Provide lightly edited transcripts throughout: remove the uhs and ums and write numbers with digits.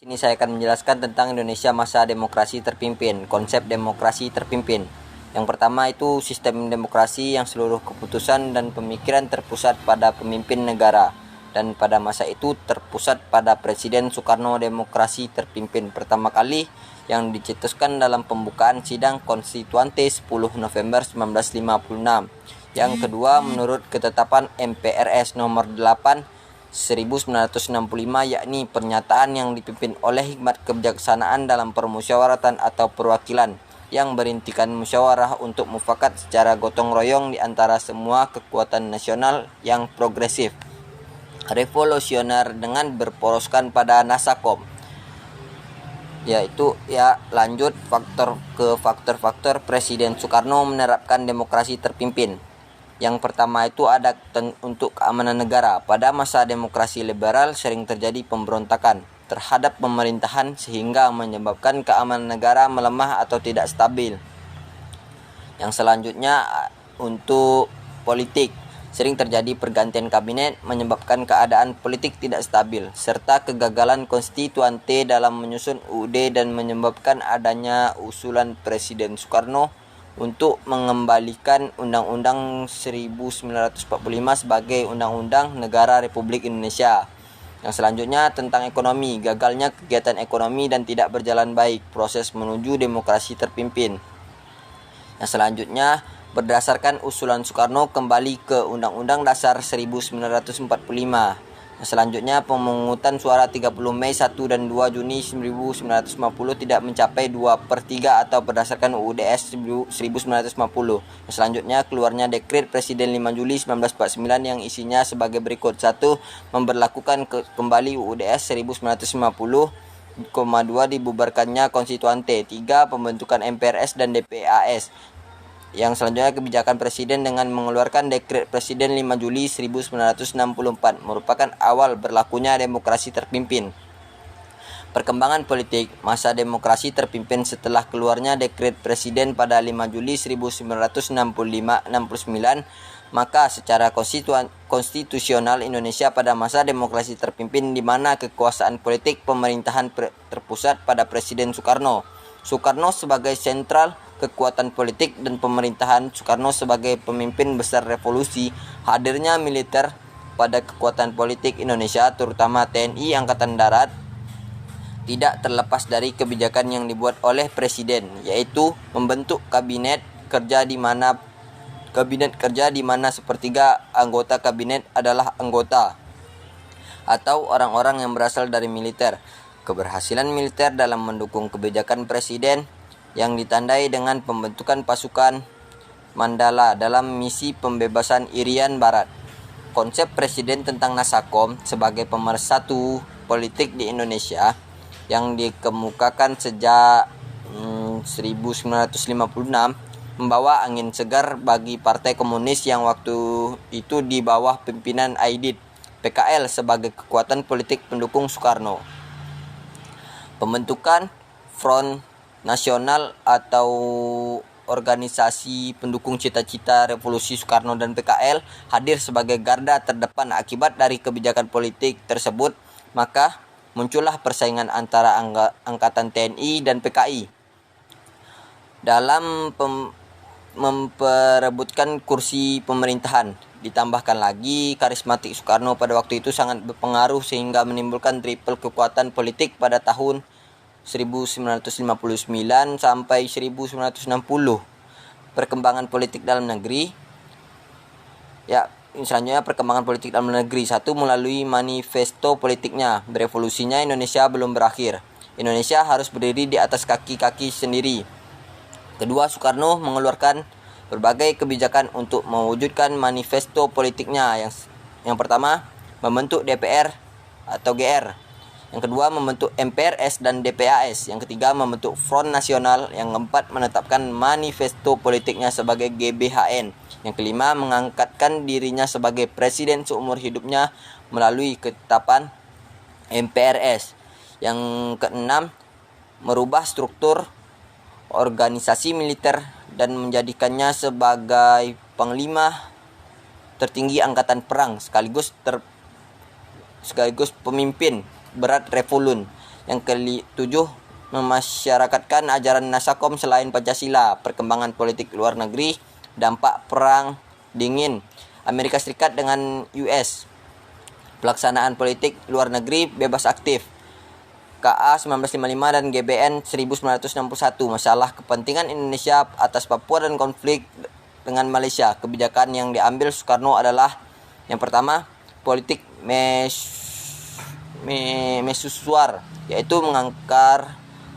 Ini saya akan menjelaskan tentang Indonesia masa demokrasi terpimpin, konsep demokrasi terpimpin. Yang pertama itu sistem demokrasi yang seluruh keputusan dan pemikiran terpusat pada pemimpin negara. Dan pada masa itu terpusat pada Presiden Soekarno. Demokrasi terpimpin pertama kali yang dicetuskan dalam pembukaan sidang konstituante 10 November 1956. Yang kedua menurut ketetapan MPRS nomor 8 1965, yakni pernyataan yang dipimpin oleh hikmat kebijaksanaan dalam permusyawaratan atau perwakilan yang berintikan musyawarah untuk mufakat secara gotong royong di antara semua kekuatan nasional yang progresif, revolusioner dengan berporoskan pada Nasakom. Lanjut faktor Presiden Soekarno menerapkan demokrasi terpimpin. Yang pertama itu ada untuk keamanan negara. Pada masa demokrasi liberal sering terjadi pemberontakan terhadap pemerintahan sehingga menyebabkan keamanan negara melemah atau tidak stabil. Yang selanjutnya untuk politik. Sering terjadi pergantian kabinet menyebabkan keadaan politik tidak stabil, serta kegagalan konstituante dalam menyusun UUD dan menyebabkan adanya usulan Presiden Soekarno untuk mengembalikan Undang-Undang 1945 sebagai Undang-Undang Negara Republik Indonesia. Yang selanjutnya tentang ekonomi, gagalnya kegiatan ekonomi dan tidak berjalan baik, proses menuju demokrasi terpimpin. Yang selanjutnya berdasarkan usulan Soekarno kembali ke Undang-Undang Dasar 1945. Selanjutnya pemungutan suara 30 Mei 1 dan 2 Juni 1950 tidak mencapai 2/3 atau berdasarkan UUDS 1950. Selanjutnya keluarnya dekret Presiden 5 Juli 1949 yang isinya sebagai berikut. 1. Memberlakukan kembali UUDS 1950. 2. Dibubarkannya konstituante. 3. Pembentukan MPRS dan DPAS. Yang selanjutnya kebijakan Presiden dengan mengeluarkan Dekret Presiden 5 Juli 1964 merupakan awal berlakunya demokrasi terpimpin. Perkembangan politik masa demokrasi terpimpin setelah keluarnya Dekret Presiden pada 5 Juli 1969, maka secara konstitusional Indonesia pada masa demokrasi terpimpin di mana kekuasaan politik pemerintahan terpusat pada Presiden Soekarno. Soekarno sebagai sentral kekuatan politik dan pemerintahan, Soekarno sebagai pemimpin besar revolusi, hadirnya militer pada kekuatan politik Indonesia terutama TNI Angkatan Darat tidak terlepas dari kebijakan yang dibuat oleh Presiden, yaitu membentuk kabinet kerja di mana sepertiga anggota kabinet adalah anggota atau orang-orang yang berasal dari militer. Keberhasilan militer dalam mendukung kebijakan Presiden yang ditandai dengan pembentukan pasukan Mandala dalam misi pembebasan Irian Barat. Konsep Presiden tentang Nasakom sebagai pemersatu politik di Indonesia yang dikemukakan sejak 1956 membawa angin segar bagi Partai Komunis yang waktu itu di bawah pimpinan Aidit PKL sebagai kekuatan politik pendukung Soekarno. Pembentukan Front Nasional atau organisasi pendukung cita-cita revolusi Soekarno dan PKL hadir sebagai garda terdepan akibat dari kebijakan politik tersebut, maka muncullah persaingan antara angkatan TNI dan PKI dalam memperebutkan kursi pemerintahan. Ditambahkan lagi karismatik Soekarno pada waktu itu sangat berpengaruh sehingga menimbulkan triple kekuatan politik pada tahun 1959 sampai 1960. Perkembangan politik dalam negeri. Selanjutnya perkembangan politik dalam negeri. 1. Melalui manifesto politiknya. Revolusinya Indonesia belum berakhir. Indonesia harus berdiri di atas kaki-kaki sendiri. Kedua, Soekarno mengeluarkan berbagai kebijakan untuk mewujudkan manifesto politiknya. Yang pertama, membentuk DPR atau GR. Yang kedua, membentuk MPRS dan DPAS. Yang ketiga, membentuk Front Nasional. Yang keempat, menetapkan manifesto politiknya sebagai GBHN. Yang kelima, mengangkatkan dirinya sebagai presiden seumur hidupnya melalui ketetapan MPRS. Yang keenam, merubah struktur organisasi militer dan menjadikannya sebagai panglima tertinggi angkatan perang sekaligus pemimpin berat revolun. Yang ketujuh, memasyarakatkan ajaran Nasakom selain Pancasila. Perkembangan politik luar negeri, dampak perang dingin Amerika Serikat dengan US. Pelaksanaan politik luar negeri bebas aktif. KA 1955 dan GBN 1961. Masalah kepentingan Indonesia atas Papua dan konflik dengan Malaysia. Kebijakan yang diambil Soekarno adalah yang pertama, politik mesusuar, yaitu mengangkat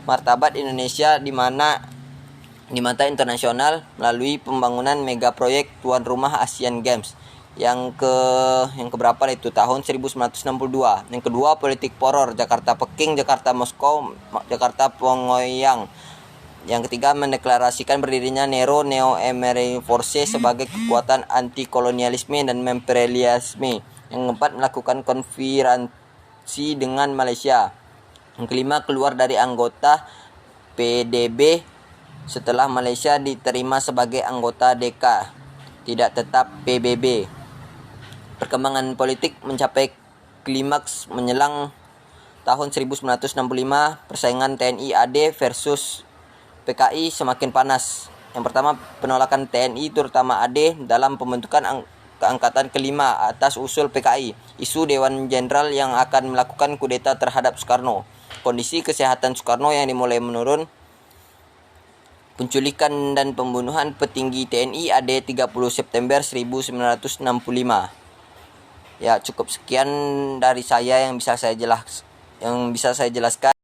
martabat Indonesia di mata internasional melalui pembangunan mega proyek tuan rumah Asian Games. Yang keberapa itu tahun 1962. Yang kedua, politik poror, Jakarta Peking, Jakarta Moskow, Jakarta Pyongyang. Yang ketiga, mendeklarasikan berdirinya Neo-American Forces sebagai kekuatan anti kolonialisme dan imperialisme. Yang keempat, melakukan konferensi dengan Malaysia. Yang kelima, keluar dari anggota PDB setelah Malaysia diterima sebagai anggota DK, tidak tetap PBB. Perkembangan politik mencapai klimaks menjelang tahun 1965. Persaingan TNI AD versus PKI semakin panas. Yang pertama, penolakan TNI terutama AD dalam pembentukan keangkatan kelima atas usul PKI. Isu Dewan Jenderal yang akan melakukan kudeta terhadap Soekarno. Kondisi kesehatan Soekarno yang dimulai menurun. Penculikan dan pembunuhan petinggi TNI AD 30 September 1965. Ya, cukup sekian dari saya yang bisa saya jelaskan.